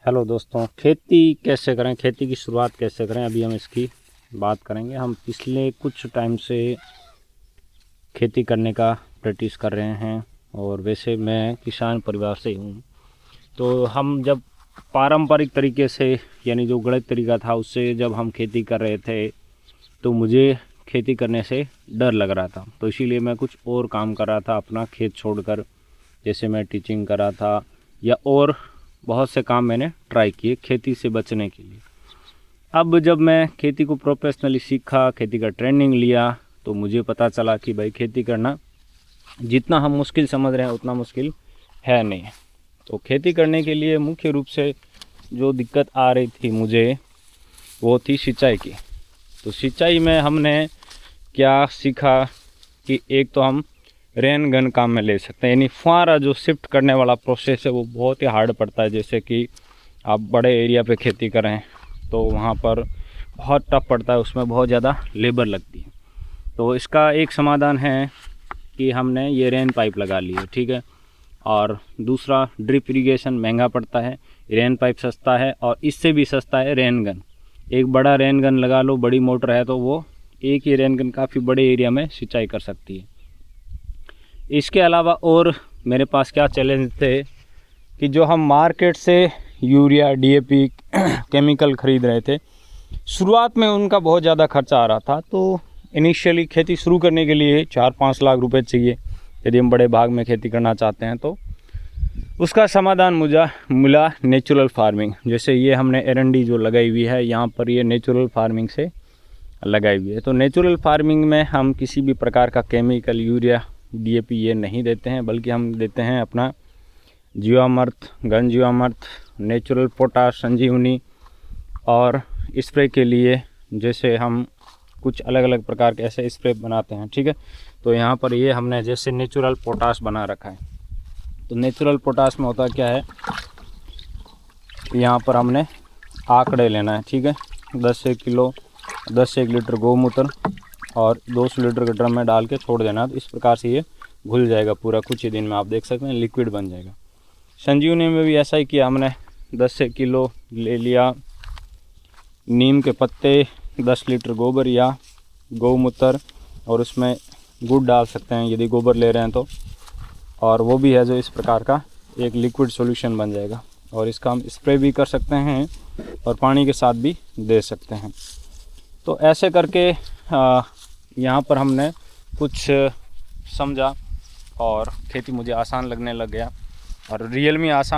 Hello दोस्तों, खेती कैसे करें, खेती की शुरुआत कैसे करें, अभी हम इसकी बात करेंगे। हम पिछले कुछ टाइम से खेती करने का प्रैक्टिस कर रहे हैं और वैसे मैं किसान परिवार से हूँ। तो हम जब पारंपरिक तरीके से यानी जो गलत तरीका था उससे जब हम खेती कर रहे थे तो मुझे खेती करने से डर लग रहा था। तो इसीलिए मैं कुछ और काम कर रहा था अपना खेत छोड़कर, जैसे मैं टीचिंग कर रहा था या और बहुत से काम मैंने ट्राई किए खेती से बचने के लिए। अब जब मैं खेती को प्रोफेशनली सीखा, खेती का ट्रेनिंग लिया, तो मुझे पता चला कि भाई खेती करना जितना हम मुश्किल समझ रहे हैं उतना मुश्किल है नहीं। तो खेती करने के लिए मुख्य रूप से जो दिक्कत आ रही थी मुझे वो थी सिंचाई की। तो सिंचाई में हमने क्या सीखा कि एक तो हम रेन गन काम में ले सकते हैं, यानी फुहारा जो शिफ्ट करने वाला प्रोसेस है वो बहुत ही हार्ड पड़ता है। जैसे कि आप बड़े एरिया पे खेती करें तो वहाँ पर बहुत टफ पड़ता है, उसमें बहुत ज़्यादा लेबर लगती है। तो इसका एक समाधान है कि हमने ये रेन पाइप लगा ली है, ठीक है। और दूसरा, ड्रिप इरिगेशन महंगा पड़ता है, रेन पाइप सस्ता है और इससे भी सस्ता है रेन गन। एक बड़ा रेन गन लगा लो, बड़ी मोटर है तो वो एक ही रेन गन काफ़ी बड़े एरिया में सिंचाई कर सकती है। इसके अलावा और मेरे पास क्या चैलेंज थे कि जो हम मार्केट से यूरिया डीएपी केमिकल ख़रीद रहे थे, शुरुआत में उनका बहुत ज़्यादा खर्चा आ रहा था। तो इनिशियली खेती शुरू करने के लिए 4-5 लाख रुपए चाहिए यदि हम बड़े भाग में खेती करना चाहते हैं। तो उसका समाधान मुझे मिला नेचुरल फार्मिंग। जैसे ये हमने एरंडी जो लगाई हुई है यहाँ पर, ये नेचुरल फार्मिंग से लगाई हुई है। तो नेचुरल फार्मिंग में हम किसी भी प्रकार का केमिकल, यूरिया डीएपी ये नहीं देते हैं, बल्कि हम देते हैं अपना जीवामृत, घन जीवामृत, नेचुरल पोटाश, संजीवनी। और स्प्रे के लिए जैसे हम कुछ अलग अलग प्रकार के ऐसे स्प्रे बनाते हैं, ठीक है। तो यहाँ पर ये हमने जैसे नेचुरल पोटाश बना रखा है। तो नेचुरल पोटाश में होता क्या है, यहाँ पर हमने आंकड़े लेना है, ठीक है। 10 से 1 लीटर गौमूत्र और 200 लीटर के ड्रम में डाल के छोड़ देना। तो इस प्रकार से ये घुल जाएगा पूरा, कुछ ही दिन में आप देख सकते हैं लिक्विड बन जाएगा। संजीवनी में भी ऐसा ही किया हमने, 10 से 1 किलो ले लिया नीम के पत्ते, 10 लीटर गोबर या गौमूत्र और उसमें गुड़ डाल सकते हैं यदि गोबर ले रहे हैं तो, और वो भी है जो इस प्रकार का एक लिक्विड सॉल्यूशन बन जाएगा। और इसका हम स्प्रे भी कर सकते हैं और पानी के साथ भी दे सकते हैं। तो ऐसे करके यहाँ पर हमने कुछ समझा और खेती मुझे आसान लगने लग गया और रियल में आसान